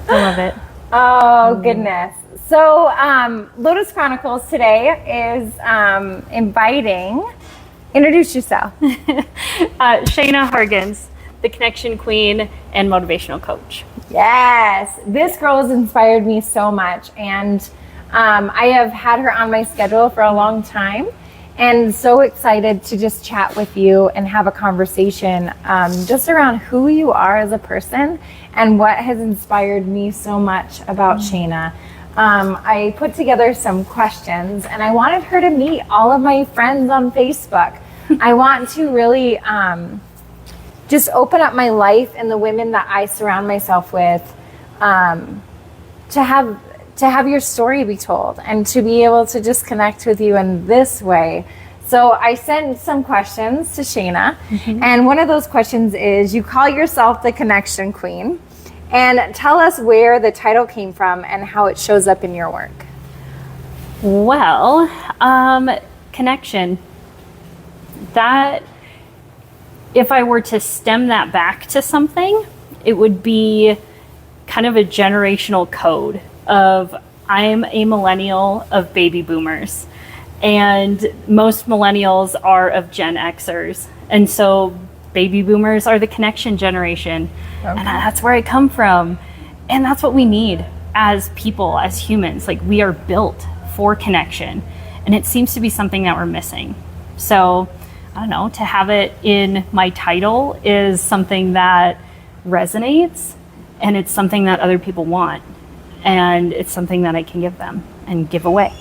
I love it. Oh, goodness. So Lotus Chronicles today is introduce yourself. Shaina Hargens, the connection queen and motivational coach. Yes, this girl has inspired me so much, and I have had her on my schedule for a long time, and so excited to just chat with you and have a conversation just around who you are as a person and what has inspired me so much about Shayna. I put together some questions, and I wanted her to meet all of my friends on Facebook. I want to really just open up my life and the women that I surround myself with to have your story be told and to be able to just connect with you in this way. So I sent some questions to Shayna, and one of those questions is, you call yourself the connection queen, and tell us where the title came from and how it shows up in your work. Well, connection. That, if I were to stem that back to something, it would be kind of a generational code of, I'm a millennial of baby boomers, and most millennials are of Gen Xers. And so baby boomers are the connection generation. Okay. And that's where I come from. And that's what we need as people, as humans. Like, we are built for connection. And it seems to be something that we're missing. So, I don't know, to have it in my title is something that resonates, and it's something that other people want. And it's something that I can give them and give away.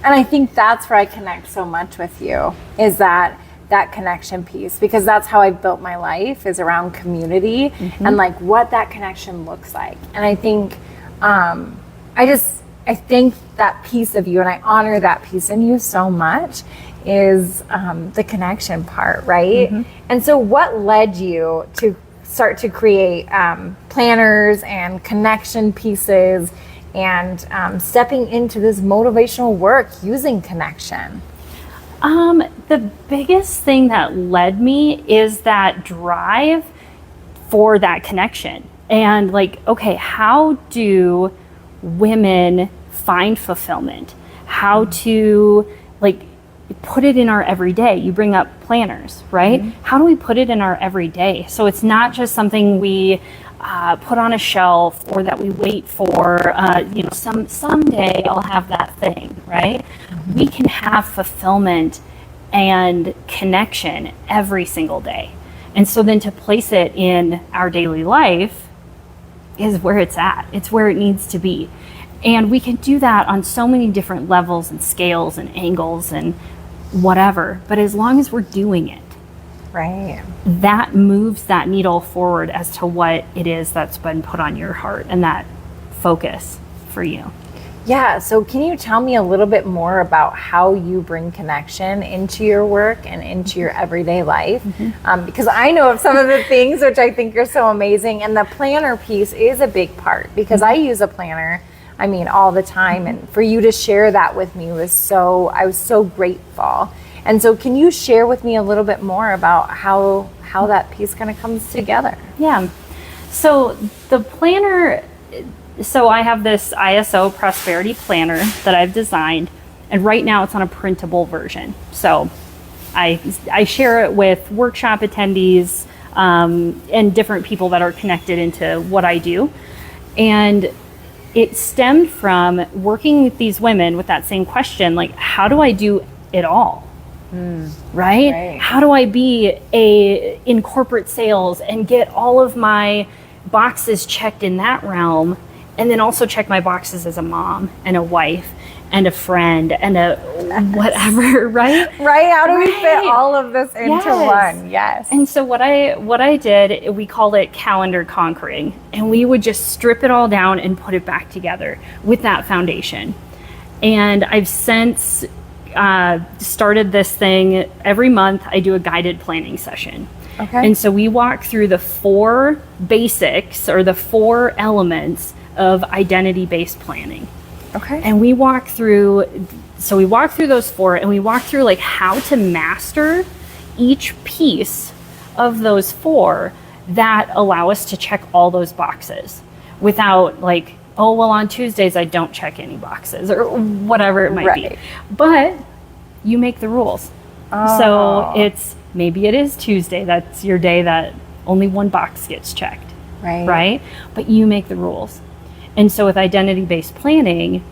And I think that's where I connect so much with you, is that connection piece, because that's how I built my life, is around community and like what that connection looks like. And I think I think that piece of you, and I honor that piece in you so much, is the connection part, right? And so what led you to start to create planners and connection pieces and stepping into this motivational work using connection? The biggest thing that led me is that drive for that connection. And like, okay, how do women find fulfillment? How to like put it in our everyday? You bring up planners, right? How do we put it in our everyday? So it's not just something we put on a shelf, or that we wait for, someday I'll have that thing, right? We can have fulfillment and connection every single day. And so then to place it in our daily life is where it's at. It's where it needs to be. And we can do that on so many different levels and scales and angles and whatever. But as long as we're doing it, right, that moves that needle forward as to what it is that's been put on your heart and that focus for you. Yeah, so can you tell me a little bit more about how you bring connection into your work and into your everyday life? Because I know of some of the things which I think are so amazing, and the planner piece is a big part, because I use a planner, all the time, and for you to share that with me I was so grateful. And so can you share with me a little bit more about how that piece kind of comes together? Yeah. So the planner, so I have this ISO prosperity planner that I've designed, and right now it's on a printable version. So I share it with workshop attendees and different people that are connected into what I do. And it stemmed from working with these women with that same question, like, how do I do it all? Right? How do I be in corporate sales and get all of my boxes checked in that realm, and then also check my boxes as a mom and a wife and a friend and a whatever, right? Right. How do we fit all of this into one? Yes. And so what I did, we called it calendar conquering, and we would just strip it all down and put it back together with that foundation. And I've since started this thing. Every month I do a guided planning session. Okay. And so we walk through the 4 basics, or the 4 elements of identity-based planning. Okay. And we walk through those 4, and we walk through like how to master each piece of those 4 that allow us to check all those boxes. without like, oh, well, on Tuesdays I don't check any boxes or whatever it might be. But you make the rules. So maybe it is Tuesday. That's your day that only one box gets checked. Right? But you make the rules. And so with identity-based planning,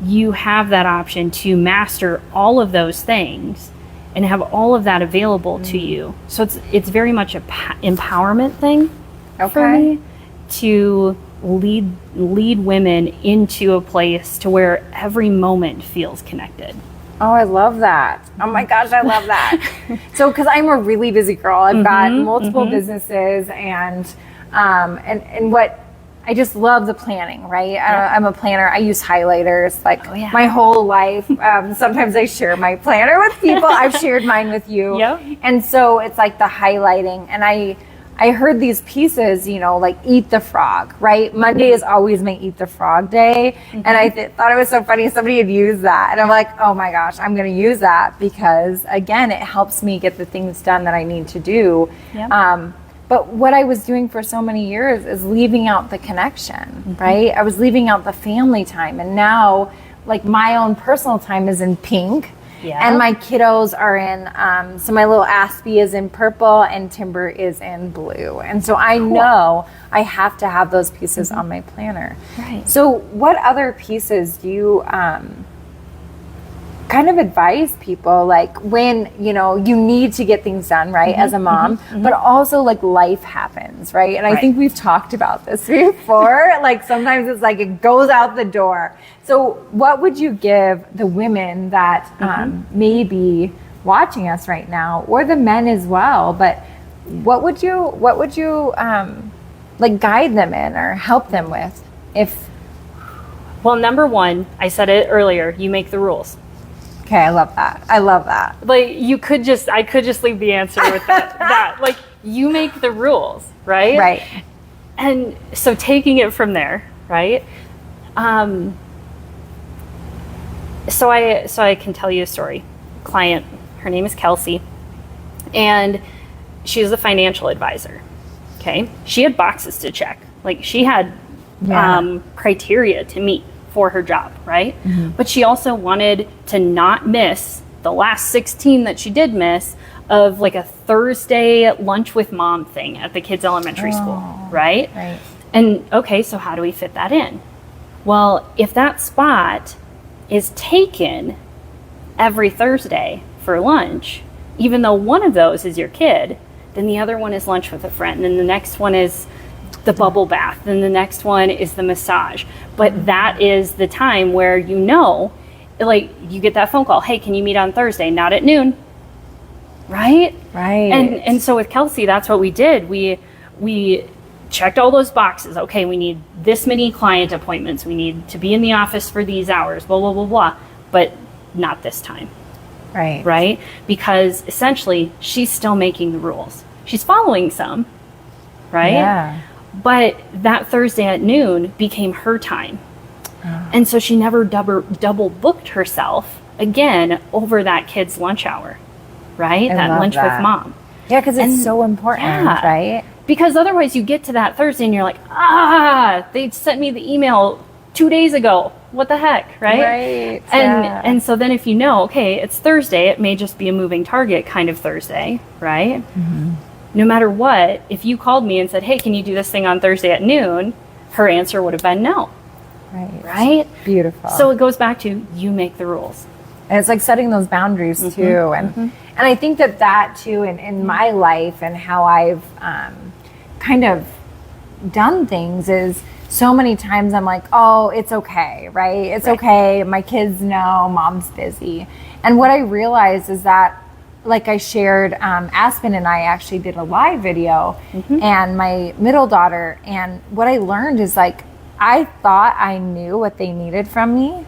you have that option to master all of those things and have all of that available to you. So it's very much a empowerment thing for me to lead women into a place to where every moment feels connected. Oh, I love that. Oh my gosh, I love that. So, because I'm a really busy girl, I've got multiple businesses and what I just love the planning, right? I'm a planner. I use highlighters like my whole life. Sometimes I share my planner with people. I've shared mine with you. And so it's like the highlighting. And I heard these pieces, like eat the frog, right? Monday is always my eat the frog day. And I thought it was so funny. Somebody had used that. And I'm like, oh my gosh, I'm going to use that because, again, it helps me get the things done that I need to do. But what I was doing for so many years is leaving out the connection, right? I was leaving out the family time. And now, like, my own personal time is in pink. And my kiddos are in, so my little Aspie is in purple and Timber is in blue. And so I know I have to have those pieces on my planner. So what other pieces do you kind of advise people, like when, you need to get things done, right, as a mom, but also like life happens, right? And I think we've talked about this before. Like sometimes it's like it goes out the door. So what would you give the women that may be watching us right now, or the men as well, but what would you like guide them in or help them with Well, number one, I said it earlier, you make the rules. Okay, I love that. I love that. Like I could just leave the answer with that. Like you make the rules, right? Right. And so taking it from there, right? So I can tell you a story. Client, her name is Kelsey, and she's a financial advisor. Okay, she had boxes to check. Like she had criteria to meet for her job, right? But she also wanted to not miss the last 16 that she did miss of like a Thursday lunch with mom thing at the kids' elementary school, right? And okay, so how do we fit that in? Well, if that spot is taken every Thursday for lunch, even though one of those is your kid, then the other one is lunch with a friend, and the next one is the bubble bath, and the next one is the massage. But that is the time where like you get that phone call, hey, can you meet on Thursday? Not at noon, right? And so with Kelsey, that's what we did. We checked all those boxes. Okay, we need this many client appointments. We need to be in the office for these hours, blah, blah, blah, blah. But not this time. Right? Because essentially, she's still making the rules. She's following some, right? Yeah. But that Thursday at noon became her time. And so she never double booked herself again over that kid's lunch hour, right? That lunch with mom. Yeah, because it's so important, right? Because otherwise you get to that Thursday and you're like, they sent me the email 2 days ago. What the heck, right? And so then if okay, it's Thursday, it may just be a moving target kind of Thursday, right? No matter what, if you called me and said, hey, can you do this thing on Thursday at noon? Her answer would have been no. Right? Beautiful. So it goes back to you make the rules. And it's like setting those boundaries too. And I think that too in my life and how I've kind of done things is so many times I'm like, oh, it's okay, right? It's okay. My kids know mom's busy. And what I realized is that, like I shared, Aspen and I actually did a live video and my middle daughter, and what I learned is like, I thought I knew what they needed from me,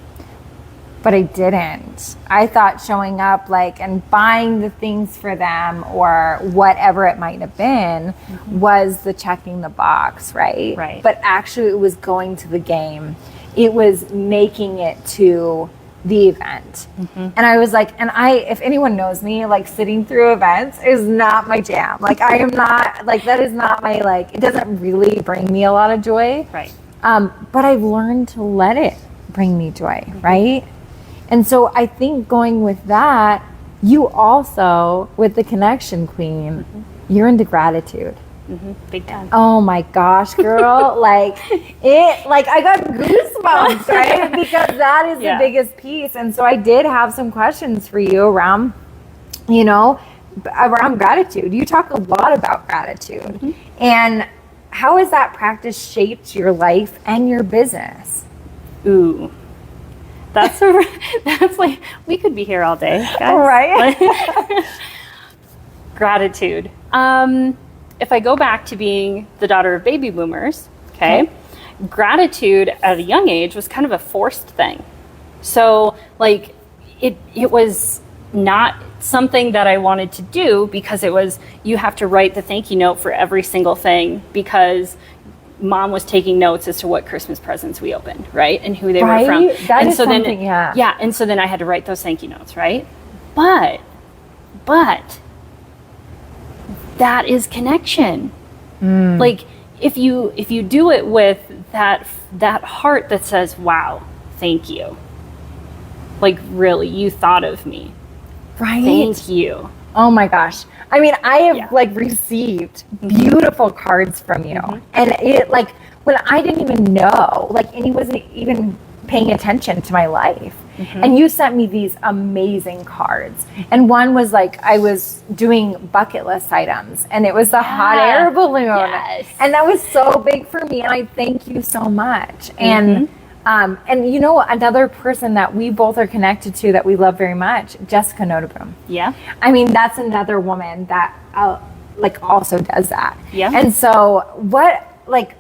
but I didn't. I thought showing up and buying the things for them or whatever it might have been was the checking the box, right? But actually it was going to the game. It was making it to the event. And I was like, if anyone knows me, like sitting through events is not my jam. Like I am not, that is not my, it doesn't really bring me a lot of joy. But I've learned to let it bring me joy, right? And so I think going with that, you also, with the connection queen, you're into gratitude. Big time. Oh my gosh, girl. like I got goosebumps, right? Because that is the biggest piece. And so I did have some questions for you around, around gratitude. You talk a lot about gratitude. And how has that practice shaped your life and your business? Ooh. That's like, we could be here all day, guys. Right? Gratitude. If I go back to being the daughter of baby boomers, okay, gratitude at a young age was kind of a forced thing. So like it was not something that I wanted to do because it was, you have to write the thank you note for every single thing because mom was taking notes as to what Christmas presents we opened, right? And who they were from. That and is so something, then, yeah. And so then I had to write those thank you notes, right? But that is connection. Like if you do it with that heart that says, wow, thank you. Like really, you thought of me. Right. Thank you. Oh my gosh. I mean, I have like received beautiful cards from you. And it like when I didn't even know, like, and he wasn't even paying attention to my life. And you sent me these amazing cards. And one was like, I was doing bucket list items and it was the hot air balloon. Yes. And that was so big for me. And I thank you so much. And another person that we both are connected to that we love very much, Jessica Notabroom. Yeah. I mean, that's another woman that also does that. Yeah. And so what,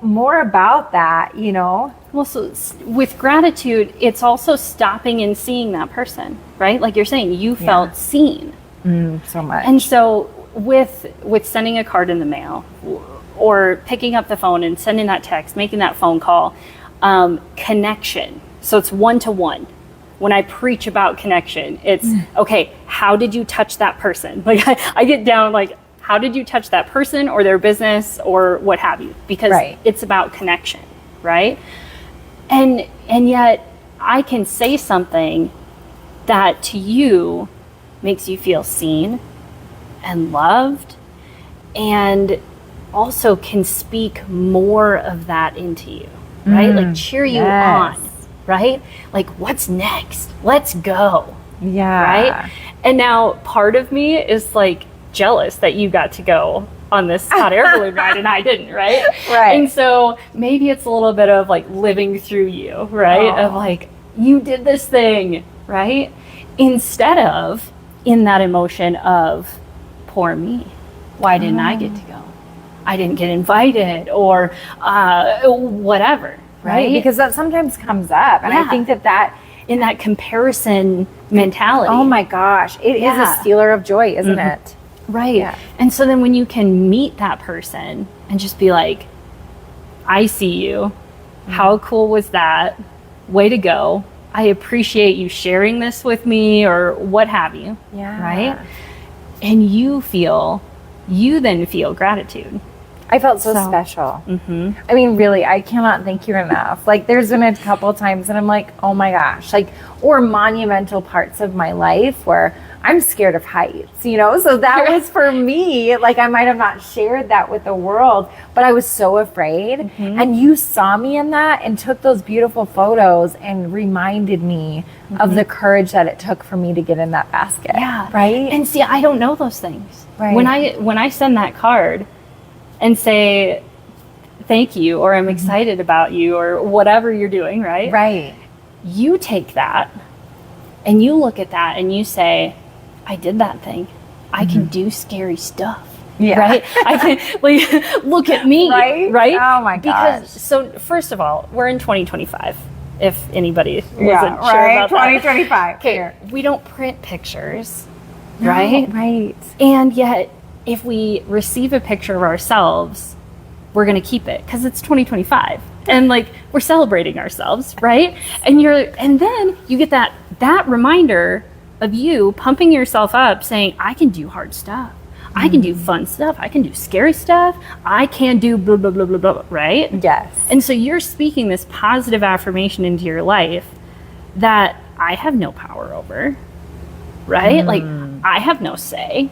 more about that, Well, so with gratitude, it's also stopping and seeing that person, right? Like you're saying, you felt seen. So much. And so with sending a card in the mail or picking up the phone and sending that text, making that phone call, connection. So it's one-to-one. When I preach about connection, it's, okay, how did you touch that person? Like I get down like, how did you touch that person or their business or what have you? Because it's about connection, right? And yet I can say something that to you makes you feel seen and loved and also can speak more of that into you, right? Like cheer you on, right? Like what's next? Let's go. Yeah. Right? And now part of me is like jealous that you got to go on this hot air balloon ride and I didn't, right? Right. And so maybe it's a little bit of like living through you, right? Of like, you did this thing, right? Instead of in that emotion of poor me. Why didn't I get to go? I didn't get invited or whatever, right? Because that sometimes comes up. And I think that in that comparison mentality. Oh my gosh. It is a stealer of joy, isn't it? Right. Yeah. And so then when you can meet that person and just be like, I see you. How cool was that? Way to go. I appreciate you sharing this with me or what have you. Yeah. Right. And you then feel gratitude. I felt so special. I mean, really, I cannot thank you enough. Like, there's been a couple of times and I'm like, oh my gosh, or monumental parts of my life where I'm scared of heights, So that was for me, I might have not shared that with the world, but I was so afraid. And you saw me in that and took those beautiful photos and reminded me of the courage that it took for me to get in that basket. Yeah. Right. And see, I don't know those things. Right. When I send that card and say thank you or I'm excited about you or whatever you're doing, right? Right. You take that and you look at that and you say, I did that thing. I can do scary stuff. Yeah. Right? I can look at me. Right? Oh my gosh. So first of all, we're in 2025. If anybody wasn't sure about 2025. that. Okay. We don't print pictures. Right? Right. And yet if we receive a picture of ourselves, we're going to keep it because it's 2025 and we're celebrating ourselves, right? And then you get that reminder of you pumping yourself up saying, I can do hard stuff. I can do fun stuff. I can do scary stuff. I can do blah, blah, blah, blah, blah, right? Yes. And so you're speaking this positive affirmation into your life that I have no power over, right? Like, I have no say.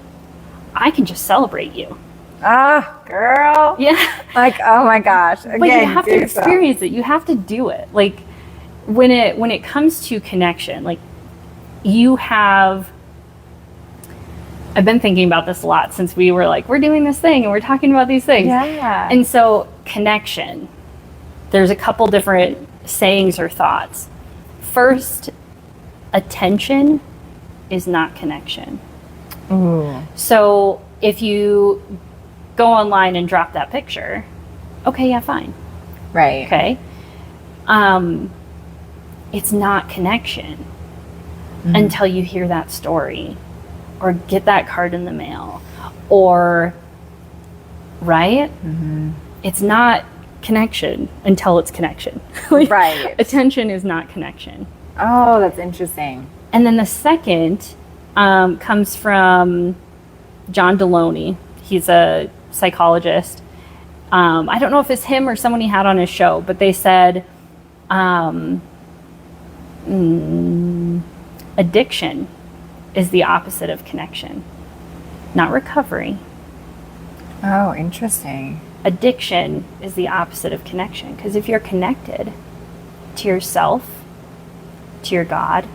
I can just celebrate you. Ah, girl. Yeah. Like, oh my gosh. Again, But you have to do experience it. You have to do it. Like, when it comes to connection, like, you have... I've been thinking about this a lot since we were like, we're doing this thing and we're talking about these things. Yeah. And so connection, there's a couple different sayings or thoughts. First, attention is not connection. Ooh. So if you go online and drop that picture, okay, yeah, fine. Right. Okay. It's not connection until you hear that story or get that card in the mail or, right? It's not connection until it's connection. Like, Right. Attention is not connection. Oh, that's interesting. And then the second comes from John Deloney. He's a psychologist. I don't know if it's him or someone he had on his show, but they said addiction is the opposite of connection, not recovery. Oh, interesting. Addiction is the opposite of connection, because if you're connected to yourself, to your God,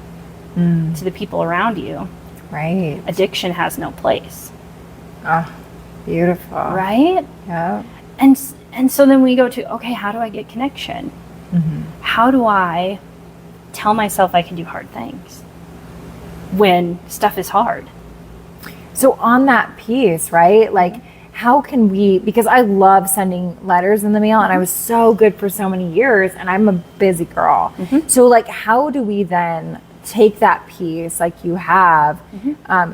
to the people around you, Right. addiction has no place. Oh, beautiful. Right? Yeah. And so then we go to, okay, how do I get connection? How do I tell myself I can do hard things when stuff is hard? So on that piece, right? Like, how can we, because I love sending letters in the mail and I was so good for so many years and I'm a busy girl. So like, how do we then take that piece like you have,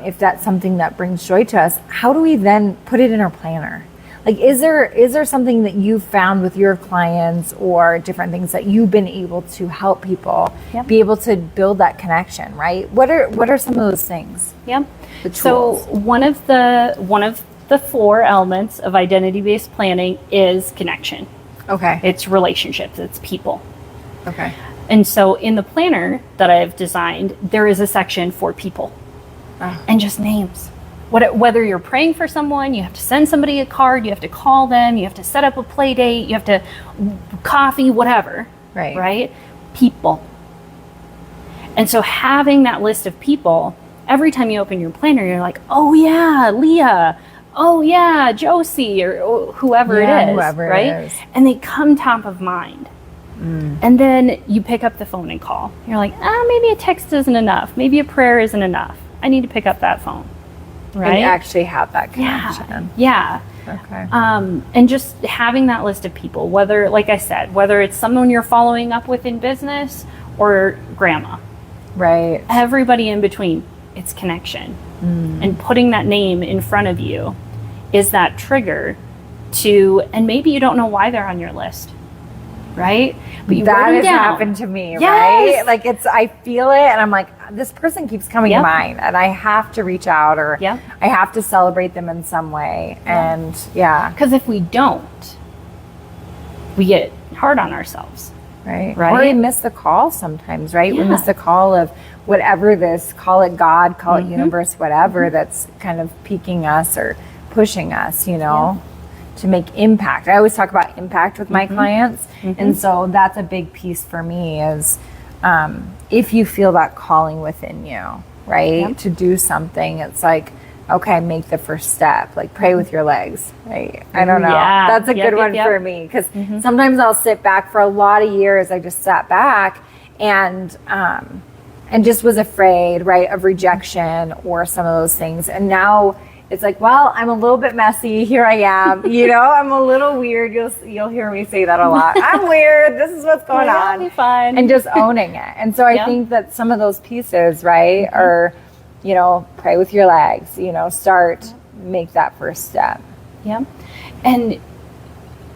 if that's something that brings joy to us, how do we then put it in our planner? Like, is there something that you've found with your clients or different things that you've been able to help people be able to build that connection, right? What are some of those things? Yeah. The So tools. one of the 4 elements of identity-based planning is connection. Okay. It's relationships, it's people. Okay. And so in the planner that I've designed, there is a section for people and just names. Whether you're praying for someone, you have to send somebody a card, you have to call them, you have to set up a play date, you have to coffee, whatever. Right. Right? People. And so having that list of people, every time you open your planner, you're like, oh yeah, Leah. Oh yeah, Josie, or whoever it is. Whoever right? it is. And they come top of mind. And then you pick up the phone and call. You're like, maybe a text isn't enough. Maybe a prayer isn't enough. I need to pick up that phone. Right? And actually have that connection. Yeah. Okay. And just having that list of people, whether, like I said, whether it's someone you're following up with in business or grandma, Right. everybody in between, it's connection. And putting that name in front of you is that trigger to, and maybe you don't know why they're on your list, right? But you That wrote them has down. happened to me, Yes. right? Like, I feel it and I'm like, this person keeps coming Yep. to mind and I have to reach out or Yep. I have to celebrate them in some way. And yeah, Because if we don't, we get hard on ourselves. right. Right? Or we miss the call sometimes, right? We Yeah. miss the call of whatever this, call it God, call it universe, whatever, that's kind of piquing us or pushing us, you know, to make impact. I always talk about impact with my clients. And so that's a big piece for me is if you feel that calling within you, right, to do something, it's like, okay, make the first step, like pray with your legs, right? I don't know. Yeah. That's a Yep, good yep, one yep. for me because sometimes I'll sit back for a lot of years. I just sat back and just was afraid, right, of rejection or some of those things. And now it's like, well, I'm a little bit messy. Here I am. You know, I'm a little weird. You'll hear me say that a lot. I'm weird. This is what's going It'll on. be fun. And just owning it. And so I Yeah. think that some of those pieces, right, are, you know, pray with your legs, you know, make that first step. Yeah. And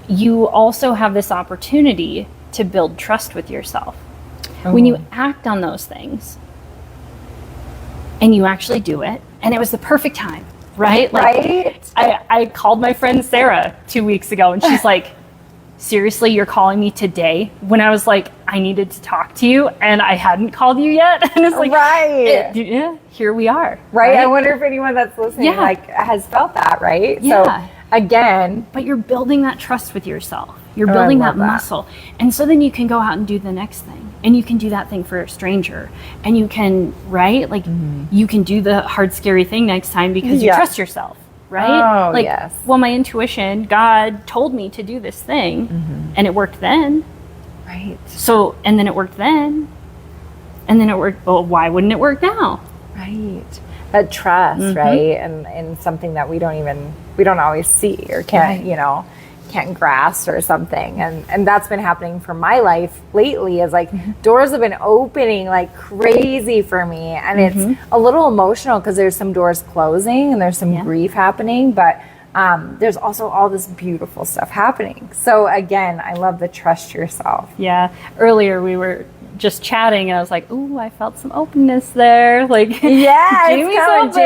you also have this opportunity to build trust with yourself. When you act on those things and you actually do it, and it was the perfect time. right? Right. I called my friend Sarah 2 weeks ago, and she's like, seriously, you're calling me today? When I was like, I needed to talk to you and I hadn't called you yet. And it's like, right. Yeah, here we are. Right. I wonder if anyone that's listening has felt that, right? Yeah. So again, but you're building that trust with yourself. You're building that muscle. And so then you can go out and do the next thing. And you can do that thing for a stranger. And you can, right? Like you can do the hard, scary thing next time because you trust yourself. Right? Oh, like, yes. well, my intuition, God told me to do this thing and it worked then. Right. So, and then it worked then. And then it worked. Well, why wouldn't it work now? Right. That trust, right? And something that we don't always see or can't, can't grasp or something. And that's been happening for my life lately is like doors have been opening like crazy for me. And it's a little emotional because there's some doors closing and there's some grief happening, but there's also all this beautiful stuff happening. So again, I love the trust yourself. Yeah. Earlier we were just chatting and I was like, ooh, I felt some openness there. Like, yeah, Jamie's like,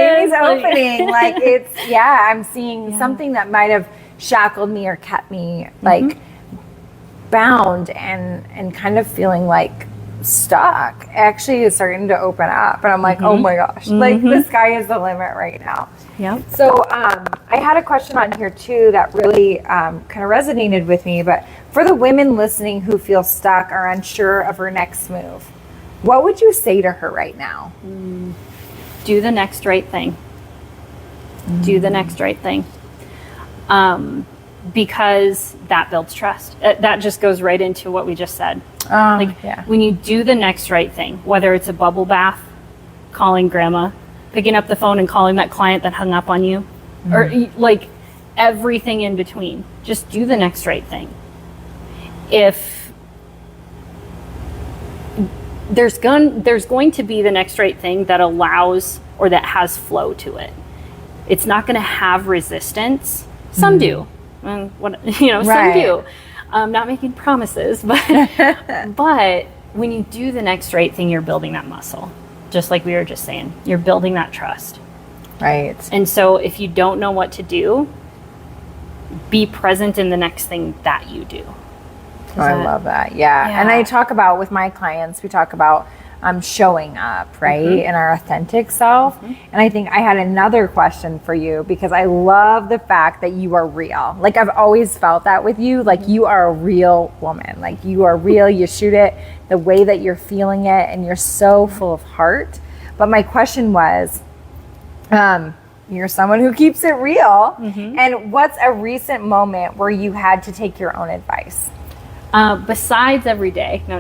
opening. Like it's, I'm seeing something that might have shackled me or kept me like bound and kind of feling like stuck actually is starting to open up. And I'm like, oh my gosh, like the sky is the limit right now. Yeah. So I had a question on here too that really kind of resonated with me, but for the women listening who feel stuck or unsure of her next move, what would you say to her right now? Do the next right thing. Do the next right thing. Because that builds trust. That just goes right into what we just said. When you do the next right thing, whether it's a bubble bath, calling grandma, picking up the phone and calling that client that hung up on you, or like everything in between, just do the next right thing. If there's going to be the next right thing that allows or that has flow to it. It's not going to have resistance. Some do. Some do. Not making promises, but when you do the next right thing, you're building that muscle. Just like we were just saying, you're building that trust. Right. And so if you don't know what to do, be present in the next thing that you do. I love that. Yeah. And I talk about with my clients, we talk about showing up, right? In our authentic self. And I think I had another question for you because I love the fact that you are real. Like I've always felt that with you, like you are a real woman, like you are real, you shoot it the way that you're feeling it and you're so full of heart. But my question was, you're someone who keeps it real. And what's a recent moment where you had to take your own advice? Besides every day. No.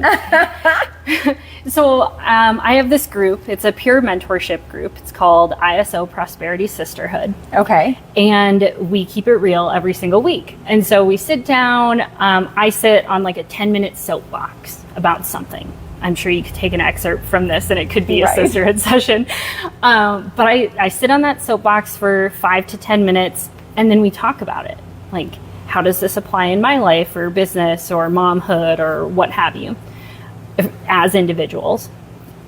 So I have this group. It's a peer mentorship group. It's called ISO Prosperity Sisterhood. Okay. And we keep it real every single week. And so we sit down. I sit on like a 10-minute soapbox about something. I'm sure you could take an excerpt from this and it could be a sisterhood session. But I sit on that soapbox for 5 to 10 minutes and then we talk about it. Like, how does this apply in my life or business or momhood or what have you as individuals?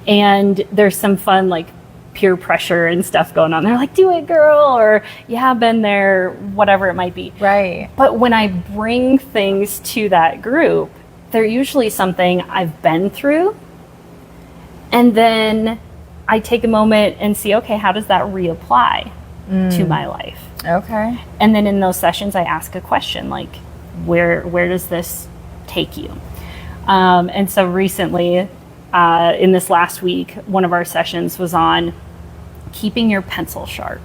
And there's some fun like peer pressure and stuff going on. They're like, do it, girl, or yeah, been there, whatever it might be. Right. But when I bring things to that group, they're usually something I've been through. And then I take a moment and see, okay, how does that reapply to my life? Okay. And then in those sessions, I ask a question like, where does this take you? And so recently, in this last week, one of our sessions was on keeping your pencil sharp.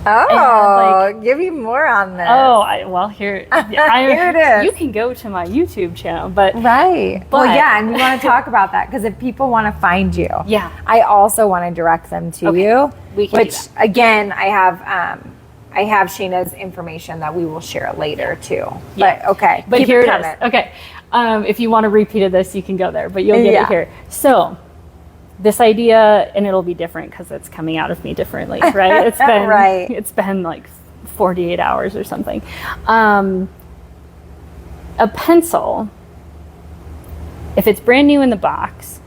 Oh, give me more on this. Oh, here it is. You can go to my YouTube channel, but right. Well, yeah, and we want to talk about that because if people want to find you, I also want to direct them to you. We can do that. Again, I have Shayna's information that we will share later too. Yeah. But here it is. Okay. If you want a repeat of this, you can go there, but you'll get it here. So this idea, and it'll be different because it's coming out of me differently, right? It's been It's been like 48 hours or something. A pencil, if it's brand new in the box,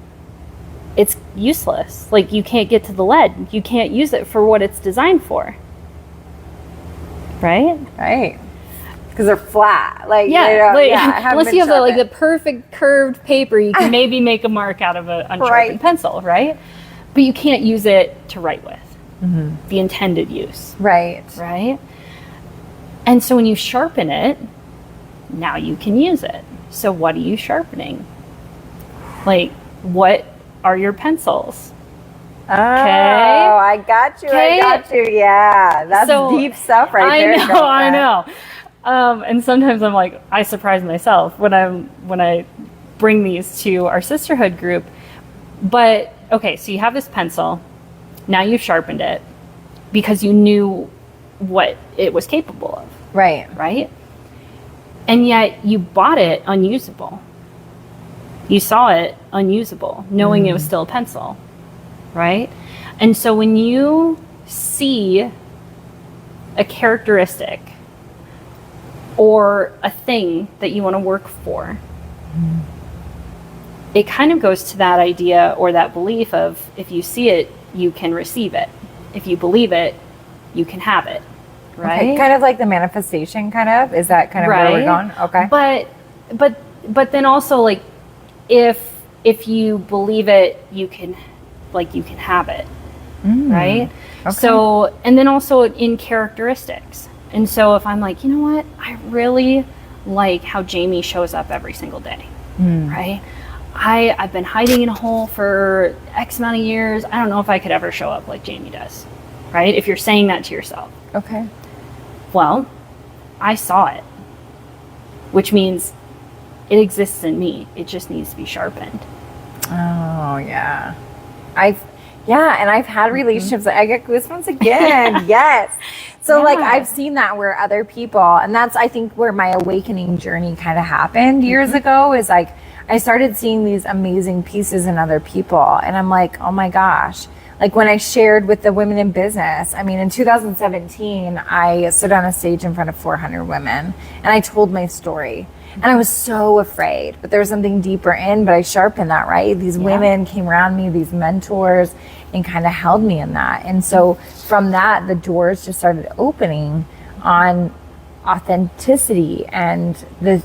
it's useless. Like, you can't get to the lead. You can't use it for what it's designed for. Right? Right. Because they're flat. Like, unless you have the perfect curved paper, you can maybe make a mark out of an unsharpened pencil, right? But you can't use it to write with. The intended use. Right. Right? And so when you sharpen it, now you can use it. So what are you sharpening? Like, what are your pencils? Oh, I got you. Yeah, that's deep stuff right there. I know. And sometimes I'm like, I surprise myself when I bring these to our sisterhood group. But okay, so you have this pencil. Now you've sharpened it because you knew what it was capable of. Right. Right? And yet you bought it unusable. You saw it unusable, knowing it was still a pencil. Right? And so when you see a characteristic or a thing that you want to work for, it kind of goes to that idea or that belief of, if you see it, you can receive it. If you believe it, you can have it. Right? Okay, kind of like the manifestation, kind of? Is that kind of where we're going? Okay. But then also, like, if you believe it, you can have it. Right? Okay. So, and then also in characteristics. And so if I'm like, you know what, I really like how Jamie shows up every single day. Right? I've been hiding in a hole for X amount of years. I don't know if I could ever show up like Jamie does. Right? If you're saying that to yourself. Okay. Well, I saw it, which means it exists in me. It just needs to be sharpened. Oh, yeah. I've had relationships. I get goosebumps again. Yes. So like, I've seen that where other people, and that's, I think, where my awakening journey kind of happened years ago, is like, I started seeing these amazing pieces in other people. And I'm like, oh my gosh. Like, when I shared with the women in business, I mean, in 2017, I stood on a stage in front of 400 women and I told my story. And I was so afraid, but there was something deeper in, but I sharpened that, right? These women came around me, these mentors, and kind of held me in that. And so from that, the doors just started opening on authenticity and the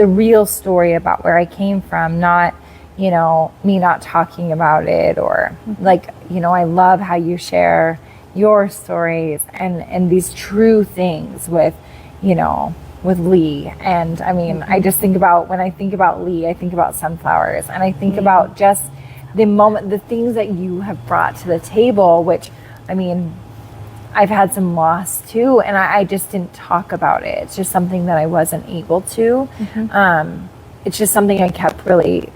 real story about where I came from, not, you know, me not talking about it, or like, you know, I love how you share your stories and these true things with, you know, with Lee. And I mean, I just think about, when I think about Lee, I think about sunflowers, and I think about just the things that you have brought to the table, which, I mean, I've had some loss too, and I just didn't talk about it. It's just something that I wasn't able to. It's just something I kept really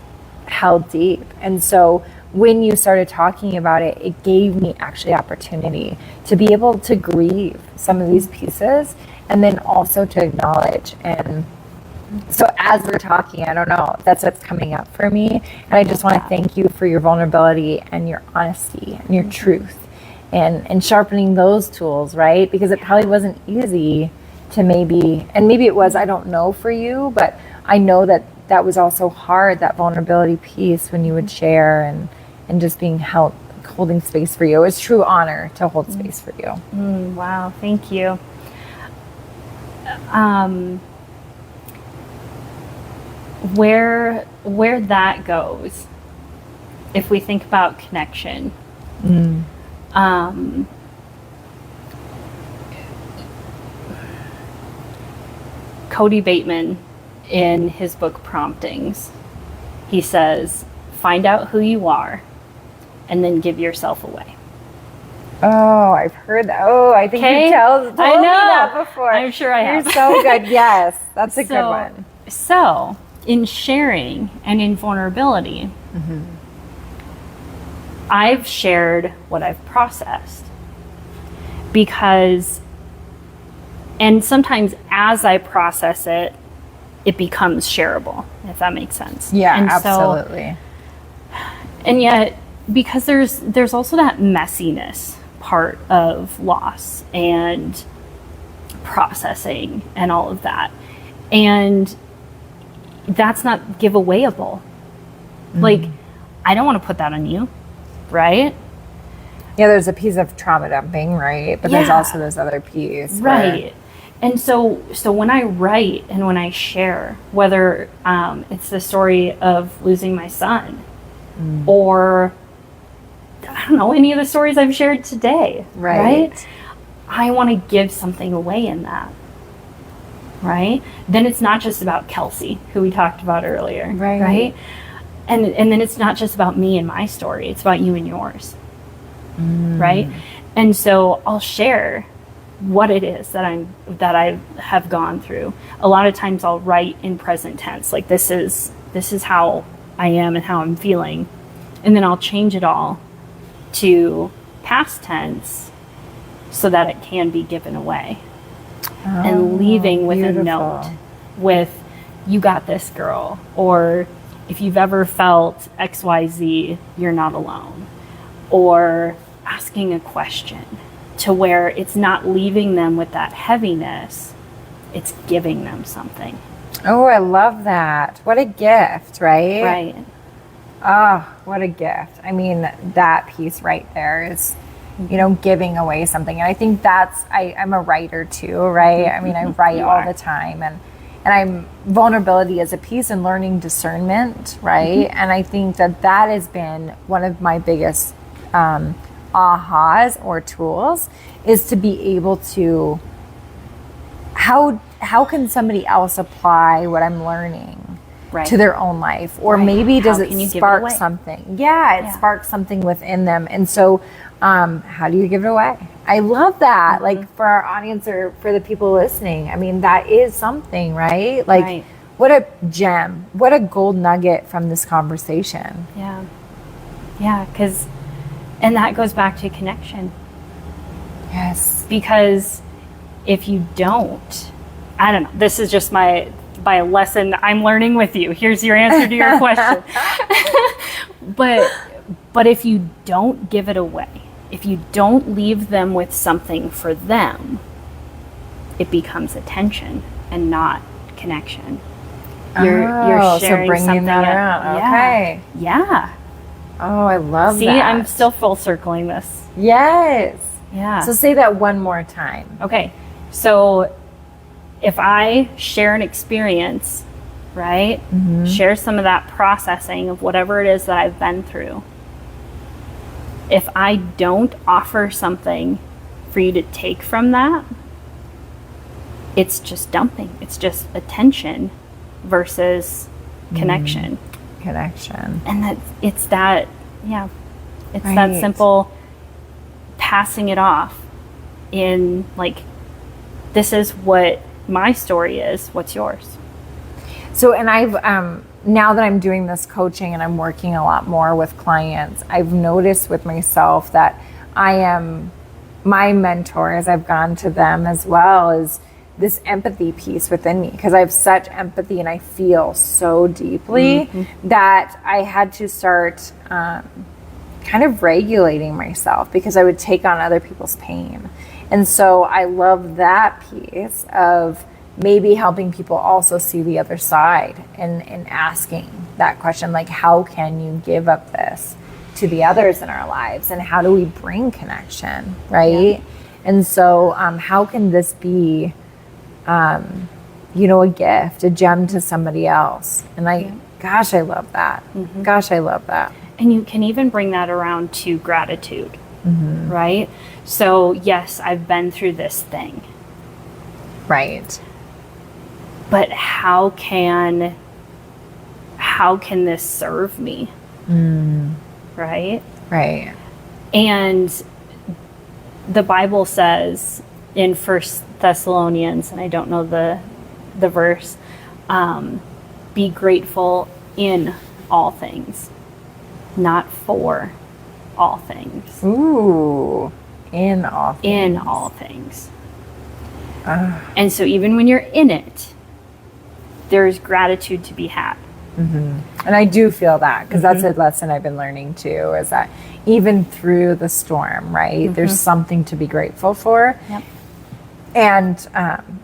held deep. And so when you started talking about it, it gave me actually opportunity to be able to grieve some of these pieces, and then also to acknowledge. And so as we're talking, I don't know, that's what's coming up for me. And I just want to thank you for your vulnerability and your honesty and your truth, and sharpening those tools, right? Because it probably wasn't easy to maybe it was, I don't know, for you, but I know that was also hard, that vulnerability piece, when you would share and just being holding space for you. It was true honor to hold space for you. Wow, thank you. Where that goes, if we think about connection, Cody Bateman, in his book Promptings, he says, find out who you are and then give yourself away. Oh, I've heard that. Oh, I think you told me that before. I'm sure I have. You're so good. Yes, that's a good one. So, in sharing and in vulnerability, I've shared what I've processed, because, and sometimes as I process it, it becomes shareable, if that makes sense. Yeah, and absolutely. And yet, because there's also that messiness part of loss and processing and all of that, and that's not giveawayable. Like, I don't want to put that on you, right? Yeah, there's a piece of trauma dumping, right? But there's Yeah. also this other piece. Right. And so when I write and when I share, whether it's the story of losing my son or, I don't know, any of the stories I've shared today, right? I want to give something away in that, right? Then it's not just about Kelsey, who we talked about earlier, right? And then it's not just about me and my story. It's about you and yours, right? And so I'll share what it is that I have gone through. A lot of times I'll write in present tense, like this is how I am and how I'm feeling, and then I'll change it all to past tense so that it can be given away. And leaving with a note with, you got this, girl, or if you've ever felt XYZ, you're not alone, or asking a question, to where it's not leaving them with that heaviness, it's giving them something. Oh, I love that. What a gift, right? Right. Oh, what a gift. I mean, that piece right there is, giving away something. And I think I'm a writer too, right? I mean, I write all the time, and vulnerability is a piece in learning discernment, right? And I think that has been one of my biggest ahas or tools, is to be able to, how can somebody else apply what I'm learning to their own life, or maybe does it spark something? It sparks something within them. And so how do you give it away? I love that. Like, for our audience or for the people listening, I mean, that is something, right? Like, what a gem, what a gold nugget from this conversation. Because and that goes back to connection. Yes. Because if you don't, I don't know, this is just by a lesson I'm learning with you. Here's your answer to your question. But if you don't give it away, if you don't leave them with something for them, it becomes attention and not connection. You're sharing bringing something that around. Okay. Yeah. Oh, I love that. See, I'm still full circling this. Yes. Yeah. So say that one more time. Okay. So if I share an experience, right? Share some of that processing of whatever it is that I've been through. If I don't offer something for you to take from that, it's just dumping. It's just attention versus connection. Connection. And it's that simple passing it off in, like, this is what my story is, what's yours? So, and I've, now that I'm doing this coaching and I'm working a lot more with clients, I've noticed with myself that my mentor, as I've gone to them as well, is this empathy piece within me, because I have such empathy and I feel so deeply that I had to start kind of regulating myself, because I would take on other people's pain. And so I love that piece of maybe helping people also see the other side, and asking that question, like, how can you give up this to the others in our lives, and how do we bring connection, right? And so how can this be a gift, a gem to somebody else? And gosh, I love that. Gosh, I love that. And you can even bring that around to gratitude, right? So yes, I've been through this thing. Right. But how can this serve me? Right? Right. And the Bible says in 1 Thessalonians, and I don't know the verse, be grateful in all things, not for all things. Ooh, in all things. In all things. And so even when you're in it, there's gratitude to be had. And I do feel that, because that's a lesson I've been learning too, is that even through the storm, right, there's something to be grateful for. Yep. And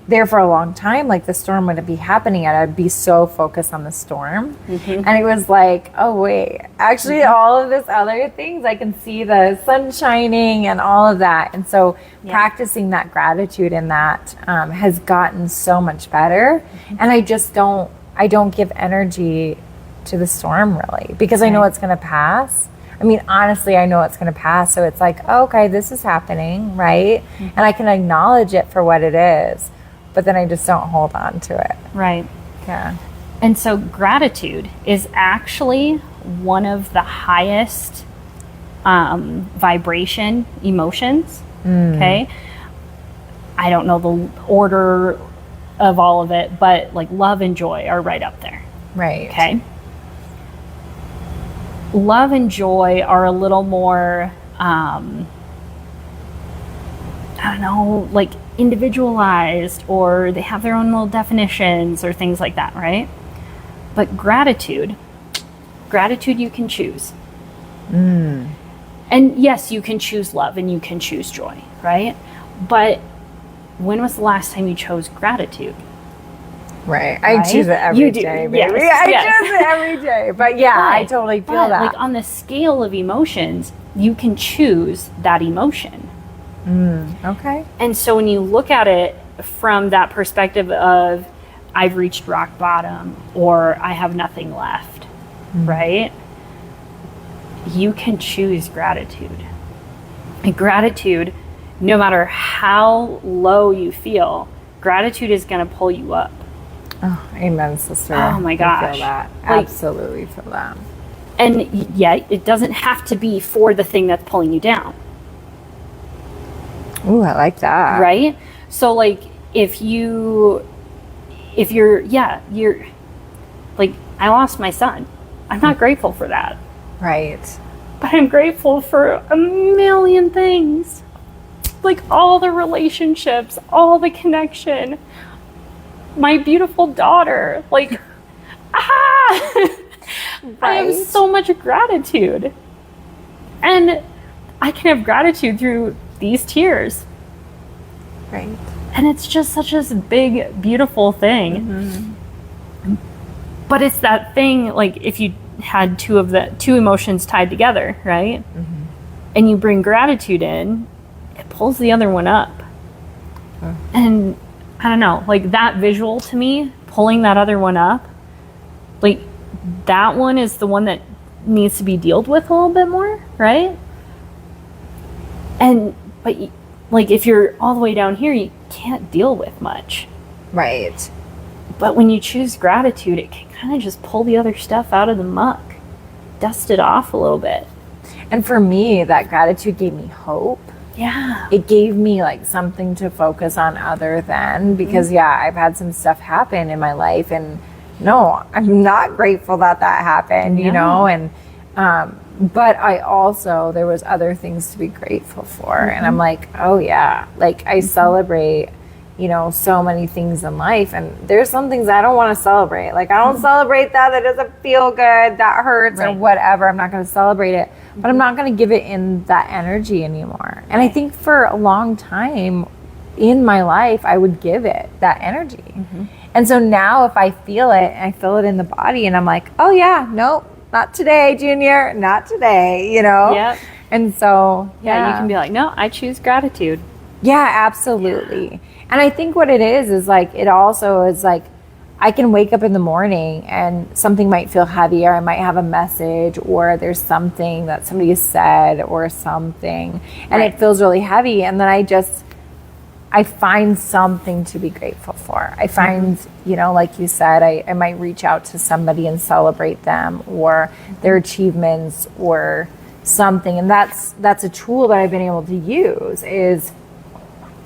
there for a long time, like the storm wouldn't be happening and I'd be so focused on the storm. And it was like, oh wait, actually all of this other things, I can see the sun shining and all of that. And so practicing that gratitude in that has gotten so much better. And I don't give energy to the storm really, because I know it's going to pass. I mean, honestly, I know it's going to pass. So it's like, oh, okay, this is happening, right? And I can acknowledge it for what it is, but then I just don't hold on to it. Right. Yeah. And so gratitude is actually one of the highest vibration emotions. Okay. I don't know the order of all of it, but like love and joy are right up there. Right. Okay. Love and joy are a little more, I don't know, like individualized, or they have their own little definitions or things like that, right? But gratitude you can choose. And yes, you can choose love and you can choose joy, right? But when was the last time you chose gratitude? Right. I choose it every day, baby. Yes. I choose it every day. But yeah, I totally feel that. Like on the scale of emotions, you can choose that emotion. Okay. And so when you look at it from that perspective of I've reached rock bottom or I have nothing left, right? You can choose gratitude. And gratitude, no matter how low you feel, gratitude is going to pull you up. Oh, amen, sister. Oh my gosh. I feel that. Like, absolutely feel that. And yeah, it doesn't have to be for the thing that's pulling you down. Ooh, I like that. Right? So like you're like, I lost my son. I'm not grateful for that. Right. But I'm grateful for a million things. Like all the relationships, all the connection, my beautiful daughter, like, I have so much gratitude. And I can have gratitude through these tears. Right. And it's just such a big, beautiful thing. But it's that thing, like if you had two emotions tied together, right? And you bring gratitude in, it pulls the other one up. And I don't know, like that visual to me, pulling that other one up, like that one is the one that needs to be dealt with a little bit more, right? But like if you're all the way down here, you can't deal with much. Right. But when you choose gratitude, it can kind of just pull the other stuff out of the muck, dust it off a little bit. And for me, that gratitude gave me hope. Yeah. It gave me like something to focus on other than, because I've had some stuff happen in my life, and no, I'm not grateful that happened, you know, and but I also, there was other things to be grateful for. And I'm like, oh yeah, like I celebrate, you know, so many things in life, and there's some things I don't want to celebrate. Like I don't celebrate that doesn't feel good, that hurts, or whatever. I'm not going to celebrate it, but I'm not going to give it in that energy anymore. And I think for a long time in my life, I would give it that energy. And so now if I feel it, and I feel it in the body, and I'm like, oh yeah, nope, not today, Junior, not today, you know? Yep. And so, you can be like, no, I choose gratitude. Yeah, absolutely. And I think what it is like, it also is like, I can wake up in the morning and something might feel heavy, or I might have a message, or there's something that somebody has said or something, and it feels really heavy. And then I find something to be grateful for. I find, you know, like you said, I might reach out to somebody and celebrate them or their achievements or something. And that's a tool that I've been able to use, is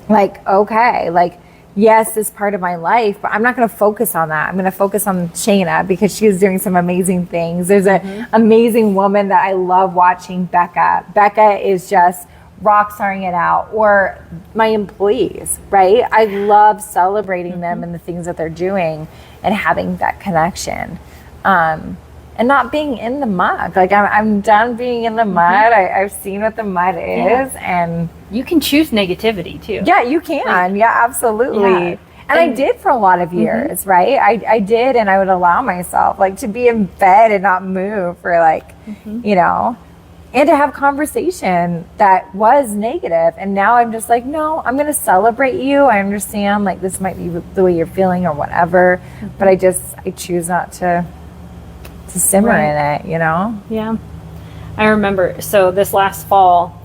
like, okay, like, yes, this part of my life, but I'm not going to focus on that. I'm going to focus on Shayna, because she is doing some amazing things. There's an amazing woman that I love watching, Becca. Becca is just rock starring it out. Or my employees, right? I love celebrating them and the things that they're doing and having that connection. And and not being in the mud. Like I'm done being in the mud. I've seen what the mud is, and you can choose negativity too. yeah, you can. Yeah, absolutely. Yeah. And I did for a lot of years, right? I did, and I would allow myself like to be in bed and not move for like, you know, and to have conversation that was negative. And now I'm just like, no, I'm going to celebrate you. I understand like this might be the way you're feeling or whatever, but I choose not to simmer in it, you know? Yeah. I remember, so this last fall,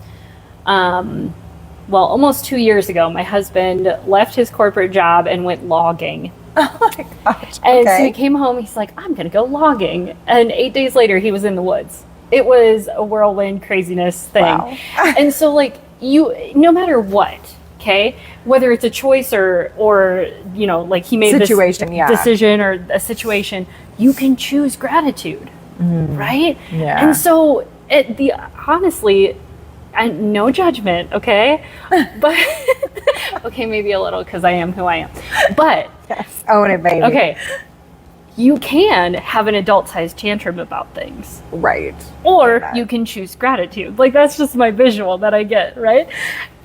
well, almost 2 years ago, my husband left his corporate job and went logging. Oh my gosh. And so he came home, he's like, I'm going to go logging. And 8 days later, he was in the woods. It was a whirlwind craziness thing. Wow. And so like no matter what, okay, whether it's a choice or you know, like he made Situation, this yeah. decision or a situation, you can choose gratitude, right? Yeah. And so honestly, and no judgment, okay? But okay, maybe a little because I am who I am. But Yes. Own it, baby. okay, you can have an adult-sized tantrum about things. Right. Or you can choose gratitude. Like, that's just my visual that I get, right?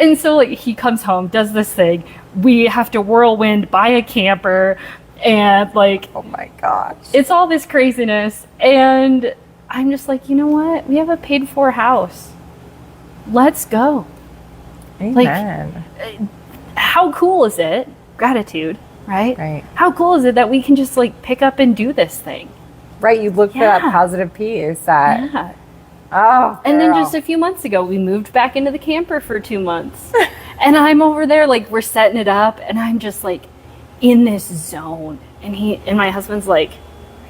And so, like, he comes home, does this thing. We have to whirlwind, buy a camper, and, like... Oh, my gosh. It's all this craziness. And I'm just like, you know what? We have a paid-for house. Let's go. Amen. Like, how cool is it? Gratitude, right? Right. How cool is it that we can just, like, pick up and do this thing? Right, you look for that positive piece that, Yeah. oh, And then girl. just a few months ago, we moved back into the camper for 2 months. And I'm over there, like, we're setting it up, and I'm just, like, in this zone. And my husband's like,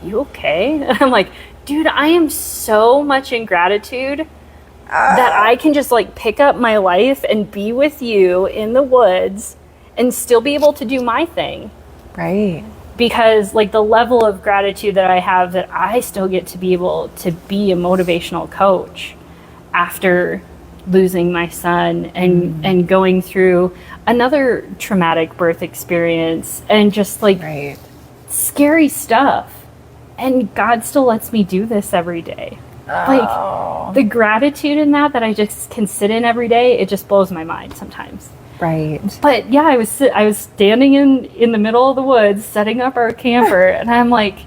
are you okay? And I'm like, dude, I am so much in gratitude that I can just, like, pick up my life and be with you in the woods and still be able to do my thing. Right. Because, like, the level of gratitude that I have that I still get to be able to be a motivational coach after losing my son and going through another traumatic birth experience and just, like, Right. scary stuff. And God still lets me do this every day. Like, the gratitude in that I just can sit in every day, it just blows my mind sometimes. Right. But yeah, I was standing in the middle of the woods, setting up our camper, and I'm like,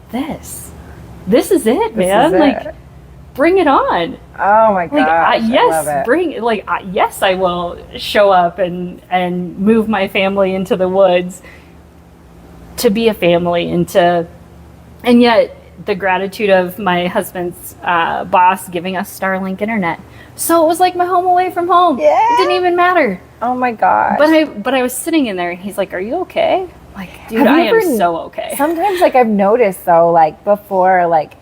this is it, man. is it. Like, bring it on. Oh my Like, gosh. yes, I love it. yes, I will show up and move my family into the woods to be a family and yet the gratitude of my husband's boss giving us Starlink internet. So it was like my home away from home. Yeah. It didn't even matter. Oh my gosh. But I was sitting in there and he's like, "Are you okay?" Like, dude, Have I you am ever- so okay. Sometimes, like, I've noticed though, like before, like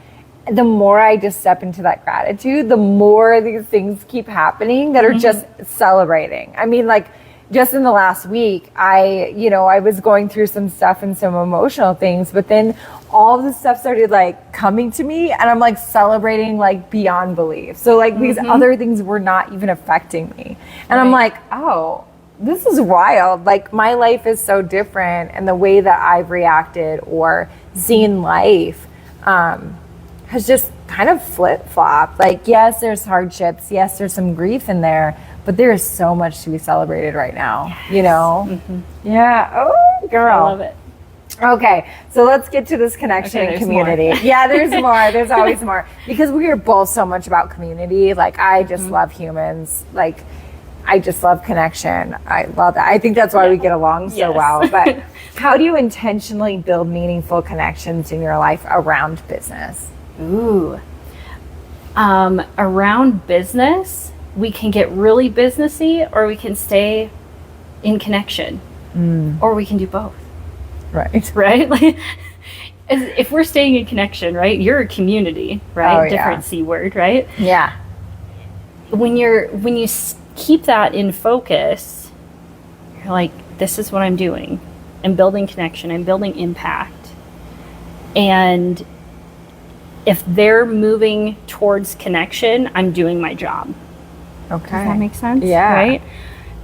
the more I just step into that gratitude, the more these things keep happening that are just celebrating. I mean, like, just in the last week, I was going through some stuff and some emotional things, but then all of this stuff started like coming to me and I'm like celebrating like beyond belief. So like these other things were not even affecting me. And I'm like, oh, this is wild. Like, my life is so different, and the way that I've reacted or seen life has just kind of flip-flopped. Like, yes, there's hardships. Yes, there's some grief in there, but there is so much to be celebrated right now, you know? Yeah. Oh, girl. I love it. Okay, so let's get to this connection Okay, and there's community. more. Yeah, there's more. There's always more. Because we are both so much about community. Like, I just love humans. Like, I just love connection. I love that. I think that's why we get along so Yes. well. But how do you intentionally build meaningful connections in your life around business? Ooh. Around business, we can get really businessy, or we can stay in connection, or we can do both. Right. Right? Like, if we're staying in connection, right? You're a community, right? Oh, yeah. Different C word, right? Yeah. When you keep that in focus, you're like, this is what I'm doing. I'm building connection. I'm building impact. And if they're moving towards connection, I'm doing my job. Okay. Does that make sense? Yeah. Right?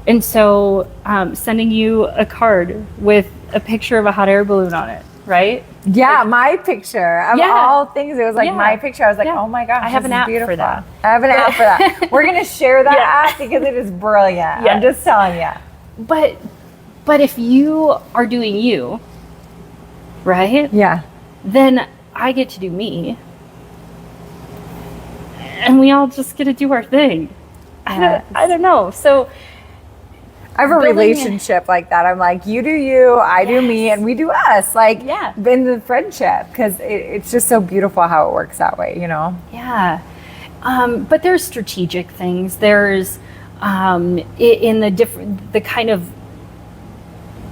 And so sending you a card with a picture of a hot air balloon on it, right? Yeah, my picture of all things. It was like my picture. I was like, oh my gosh, I have an app beautiful. for that. I have an app for that. We're going to share that app because it is brilliant. I'm just telling you. But if you are doing you, right? Yeah. Then I get to do me. And we all just get to do our thing. Yes. I don't know. So I have a relationship like that. I'm like, you do you, I do me, and we do us. Like, in the friendship, because it's just so beautiful how it works that way, you know? Yeah. But there's strategic things. There's in the kind of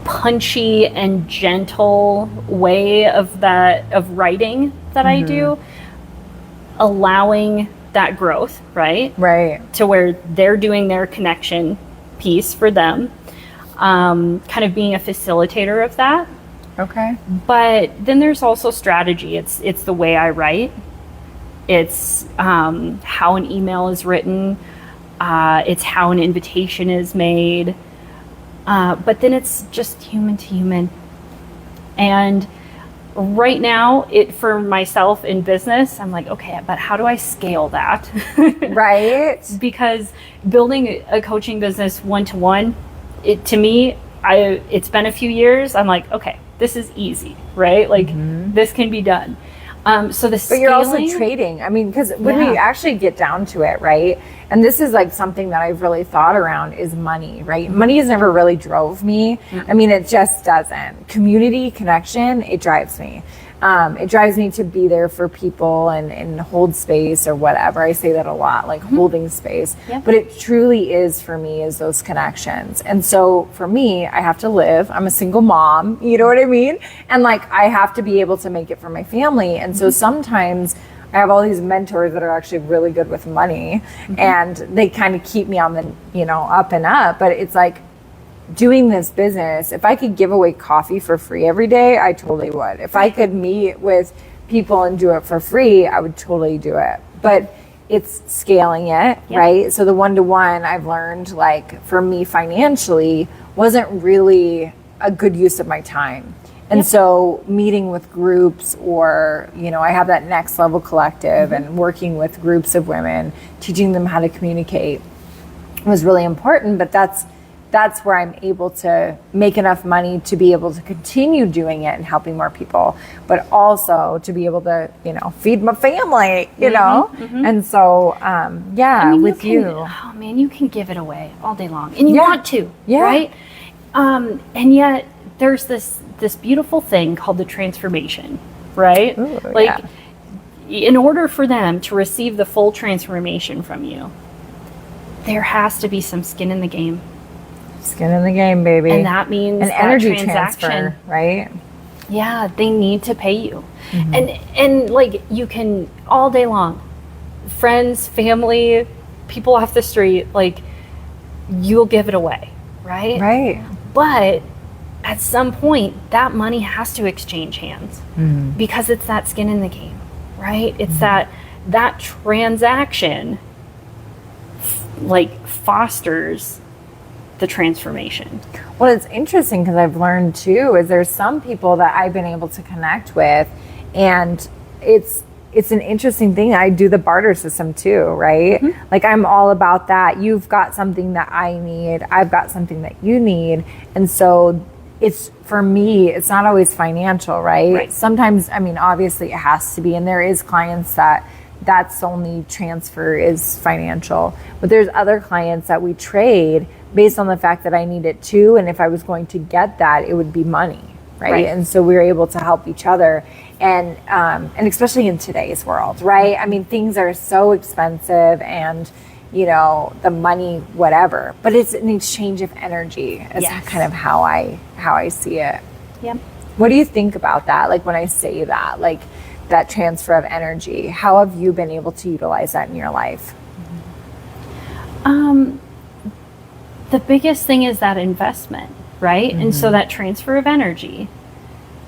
punchy and gentle way of writing that I do, allowing that growth, right? To where they're doing their connection piece for them, kind of being a facilitator of that. Okay. But then there's also strategy. It's the way I write. It's how an email is written. It's how an invitation is made. But then it's just human to human. And right now, for myself in business, I'm like, okay, but how do I scale that? Right. Because building a coaching business one-to-one, to me, it's been a few years. I'm like, okay, this is easy, right? Like this can be done. So the scaling, but you're also trading. I mean, because when we actually get down to it, right? And this is like something that I've really thought around is money, right? Money has never really drove me. I mean, it just doesn't. Community connection, it drives me. It drives me to be there for people and hold space or whatever. I say that a lot, like holding space. But it truly is for me is those connections. And so for me, I have to live. I'm a single mom, you know what I mean? And like I have to be able to make it for my family. And so sometimes I have all these mentors that are actually really good with money and they kind of keep me on the, up and up. But it's like, doing this business, if I could give away coffee for free every day, I totally would. If I could meet with people and do it for free, I would totally do it. But it's scaling it, right? So the one-to-one I've learned, like for me financially, wasn't really a good use of my time. And so meeting with groups or, I have that Next Level Collective and working with groups of women, teaching them how to communicate was really important. But that's where I'm able to make enough money to be able to continue doing it and helping more people, but also to be able to, feed my family, you know? And so, with you. Oh man, you can give it away all day long and you want to, right? And yet there's this beautiful thing called the transformation, right? Ooh, in order for them to receive the full transformation from you, there has to be some skin in the game. Skin in the game, baby. And that means an energy transfer, right? Yeah, they need to pay you. And like you can all day long, friends, family, people off the street, like you'll give it away, right? Right. But at some point that money has to exchange hands because it's that skin in the game, right? It's that transaction fosters the transformation. Well, it's interesting because I've learned too is there's some people that I've been able to connect with, and it's an interesting thing. I do the barter system too, right? Like I'm all about that. You've got something that I need, I've got something that you need, and so it's for me. It's not always financial, right? Sometimes, I mean, obviously it has to be, and there is clients that's the only transfer is financial, but there's other clients that we trade based on the fact that I need it too. And if I was going to get that, it would be money. Right. And so we're able to help each other. And especially in today's world, right? I mean, things are so expensive and, the money, whatever, but it's an exchange of energy is kind of how I see it. Yep. What do you think about that? Like when I say that, like that transfer of energy, how have you been able to utilize that in your life? The biggest thing is that investment, right? And so that transfer of energy,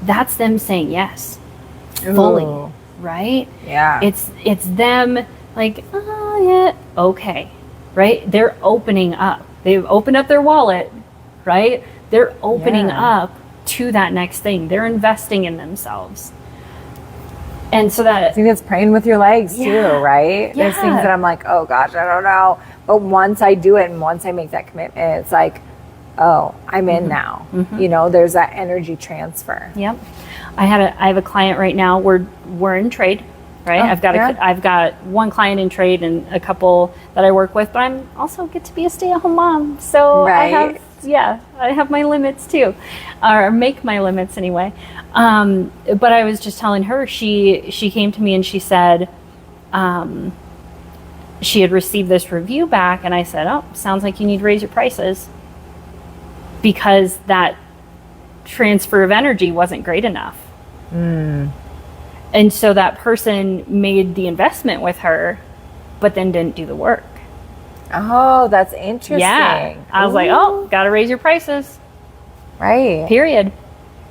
that's them saying yes fully, right? Yeah. It's them like, oh yeah, okay, right? They're opening up. They've opened up their wallet, right? They're opening up to that next thing. They're investing in themselves. And so that, I think it's praying with your legs too, right? There's Yeah. things that I'm like, oh gosh, I don't know. But once I do it and once I make that commitment, it's like, oh, I'm in now. You know, there's that energy transfer. yep. I have a client right now. We're in trade, right? Oh, I've got one client in trade and a couple that I work with, but I'm also get to be a stay-at-home mom. So Right. I have my limits too, or make my limits anyway. But I was just telling her, she came to me and she said, she had received this review back, and I said, oh, sounds like you need to raise your prices, because that transfer of energy wasn't great enough. And so that person made the investment with her, but then didn't do the work. Oh, that's interesting. Yeah. I was like, oh, got to raise your prices. Right. Period.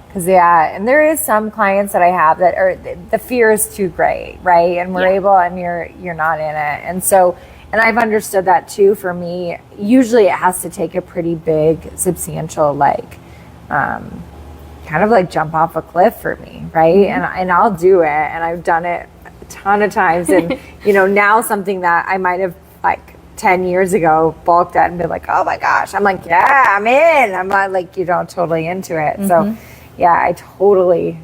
Because and there is some clients that I have that are, the fear is too great, right? And we're able, and you're not in it. And so, and I've understood that too. For me, usually it has to take a pretty big, substantial, like, kind of like jump off a cliff for me, right? And I'll do it, and I've done it a ton of times. And you know, now something that I might have like 10 years ago balked at and been like, oh my gosh, I'm like, yeah, I'm in. I'm not like, totally into it. So yeah, I totally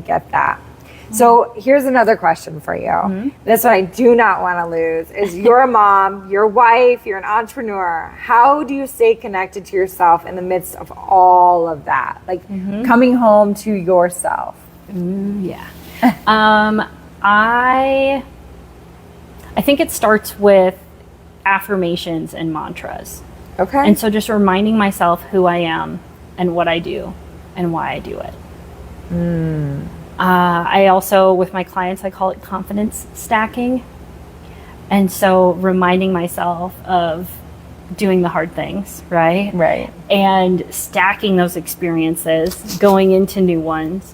get that. So here's another question for you. This one I do not want to lose is, you're a mom, you're a wife, you're an entrepreneur. How do you stay connected to yourself in the midst of all of that? Like coming home to yourself. Yeah. I think it starts with affirmations and mantras. Okay. And so just reminding myself who I am and what I do and why I do it. I also, with my clients, I call it confidence stacking. And so reminding myself of doing the hard things, right? Right. And stacking those experiences, going into new ones.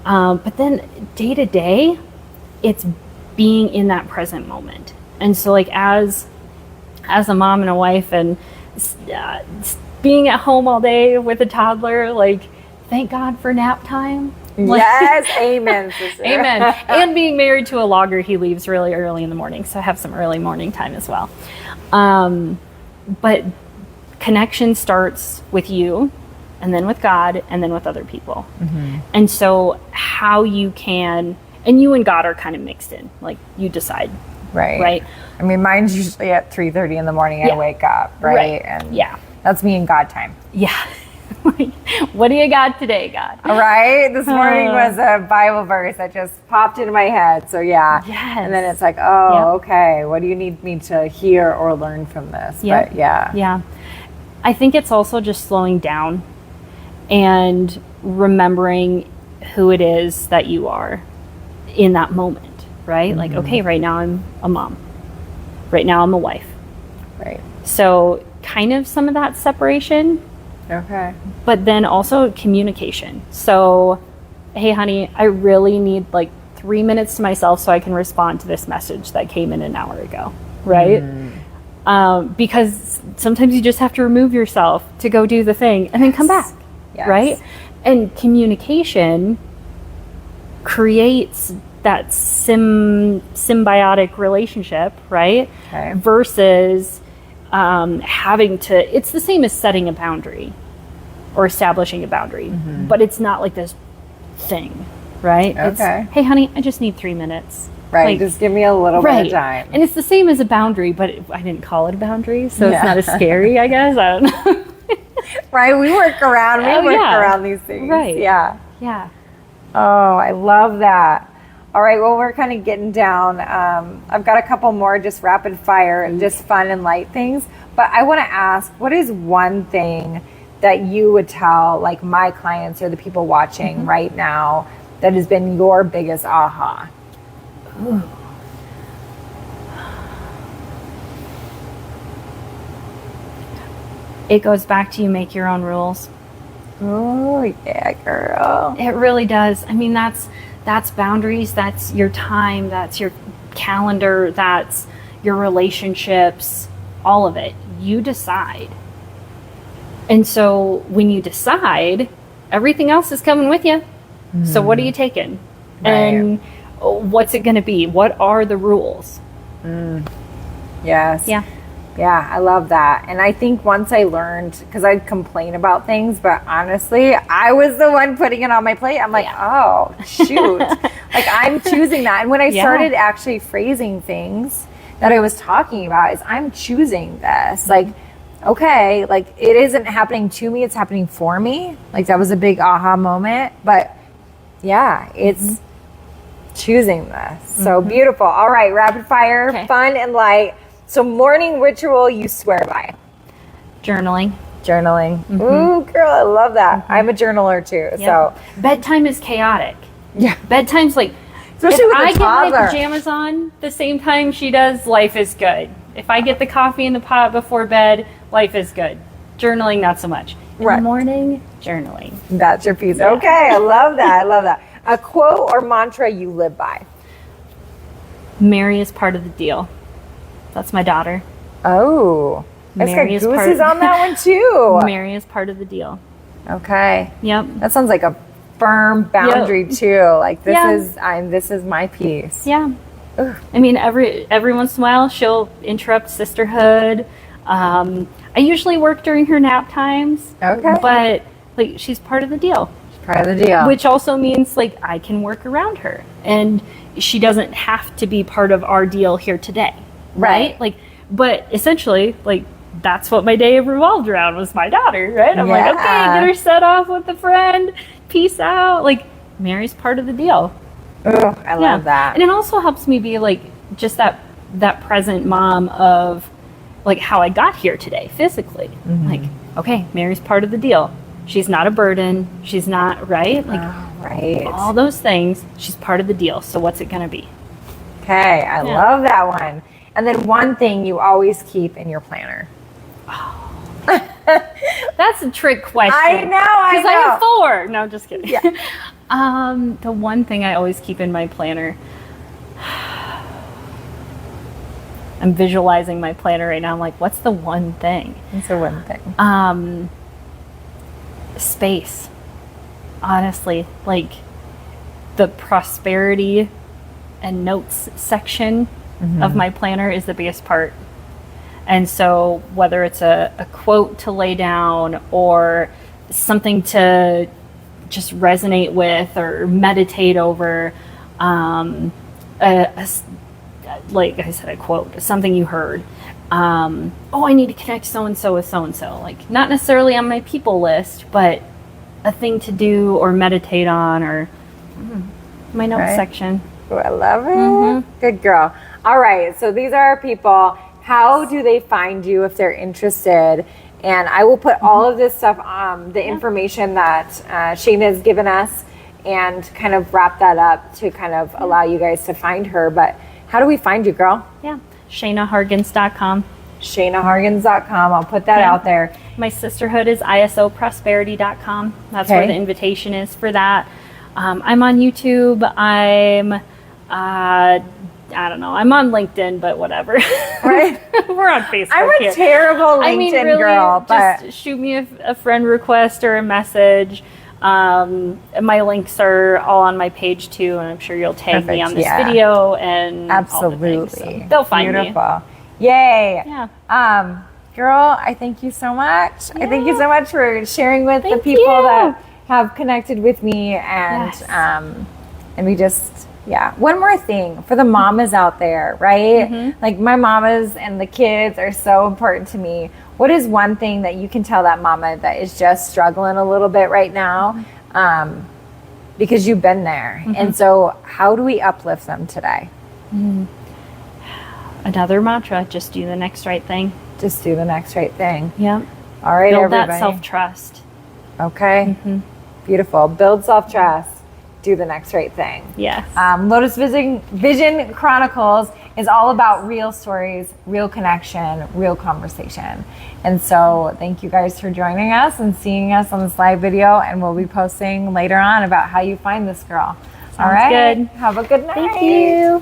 But then day to day, it's being in that present moment. And so like as a mom and a wife, and being at home all day with a toddler, like, thank God for nap time. Yes, amen, sister. Amen. And being married to a logger, he leaves really early in the morning, so I have some early morning time as well. But connection starts with you, and then with God, and then with other people. And so how you can, and you and God are kind of mixed in, like you decide. Right. I mean, mine's usually at 3:30 in the morning. I wake up, right? And that's me and God time. Yeah. What do you got today, God? All right. This morning was a Bible verse that just popped into my head. So Yes. And then it's like, oh, okay. What do you need me to hear or learn from this? But Yeah. I think it's also just slowing down and remembering who it is that you are in that moment, right? Like, okay, right now I'm a mom. Right now I'm a wife. Right. So kind of some of that separation. Okay. But then also communication. So, hey, honey, I really need like 3 minutes to myself so I can respond to this message that came in an hour ago, right? Because sometimes you just have to remove yourself to go do the thing and then come back, right? And communication creates that symbiotic relationship, right? Okay. Versus having to, it's the same as setting a boundary or establishing a boundary, but it's not like this thing, right? Okay. It's, hey, honey, I just need 3 minutes. Right. Like, just give me a little bit of time. And it's the same as a boundary, but I didn't call it a boundary, so it's not as scary, I guess. I don't know. Right. We work around these things. Right. Yeah. Yeah. Oh, I love that. All right, well, we're kind of getting down. I've got a couple more just rapid fire, just fun and light things. But I want to ask, what is one thing that you would tell like my clients or the people watching right now that has been your biggest aha? Ooh. It goes back to you make your own rules. Oh, yeah, girl. It really does. I mean, that's boundaries, that's your time, that's your calendar, that's your relationships, all of it. You decide. And so when you decide, everything else is coming with you. So what are you taking? Right. And what's it going to be? What are the rules? Yes. Yeah. Yeah, I love that. And I think once I learned, because I'd complain about things, but honestly, I was the one putting it on my plate. I'm like, oh, shoot. Like, I'm choosing that. And when I started actually phrasing things that I was talking about, is I'm choosing this. Like, okay, like, it isn't happening to me, it's happening for me. Like, that was a big aha moment. But yeah, it's choosing this. So beautiful. All right, rapid fire, fun and light. So morning ritual you swear by. Journaling. Ooh, girl, I love that. I'm a journaler too. So bedtime is chaotic. Yeah. Bedtime's like, especially if with I a get my toddler. pajamas on the same time she does, life is good. If I get the coffee in the pot before bed, life is good. Journaling, not so much. In the morning, journaling. That's your piece. Okay, I love that. I love that. A quote or mantra you live by. Mary is part of the deal. That's my daughter. Oh, it's got Mary is part gooses on that one too. Mary is part of the deal. Okay. Yep. That sounds like a firm boundary too. Like this is my piece. Yeah. Ugh. I mean, every once in a while she'll interrupt sisterhood. I usually work during her nap times. Okay. But like, she's part of the deal. Part of the deal. Which also means like I can work around her, and she doesn't have to be part of our deal here today. Right? Like, but essentially, like, that's what my day revolved around, was my daughter, right? I'm like, okay, get her set off with a friend, peace out. Like, Mary's part of the deal. Oh, I love that. And it also helps me be like just that present mom of like how I got here today physically. Like, okay, Mary's part of the deal. She's not a burden. She's not, right? Like, all those things, she's part of the deal. So what's it going to be? Okay, I love that one. And then one thing you always keep in your planner. That's a trick question. I know. Because I have 4. No, just kidding. Yeah. The one thing I always keep in my planner. I'm visualizing my planner right now. I'm like, what's the one thing? What's the one thing? Space. Honestly, like the prosperity and notes section of my planner is the biggest part. And so whether it's a quote to lay down or something to just resonate with or meditate over, like I said, a quote, something you heard. I need to connect so-and-so with so-and-so. Like, not necessarily on my people list, but a thing to do or meditate on, or my notes section. Oh, I love it. Good girl. All right, so these are our people. How do they find you if they're interested? And I will put all of this stuff, the information that Shayna has given us, and kind of wrap that up to kind of allow you guys to find her. But how do we find you, girl? Yeah, ShaynaHargens.com. ShaynaHargens.com. I'll put that out there. My sisterhood is ISOprosperity.com. That's where the invitation is for that. I'm on YouTube. I'm I don't know. I'm on LinkedIn, but whatever. Right? We're on Facebook. I'm a terrible LinkedIn girl, but just shoot me a friend request or a message. My links are all on my page too, and I'm sure you'll tag me on this video and absolutely all the things, so they'll find me. Yay! Yeah. Girl, I thank you so much. I thank you so much for sharing with the people that have connected with me, and and we just. Yeah. One more thing for the mamas out there, right? Like, my mamas and the kids are so important to me. What is one thing that you can tell that mama that is just struggling a little bit right now? Because you've been there. And so how do we uplift them today? Another mantra, just do the next right thing. Just do the next right thing. Yeah. All right, build everybody. that self-trust. Okay. Beautiful. Build self-trust. Do the next right thing. Yes. Lotus Vision Chronicles is all about real stories, real connection, real conversation. And so thank you guys for joining us and seeing us on this live video, and we'll be posting later on about how you find this girl. All right. Good. Have a good night. Thank you.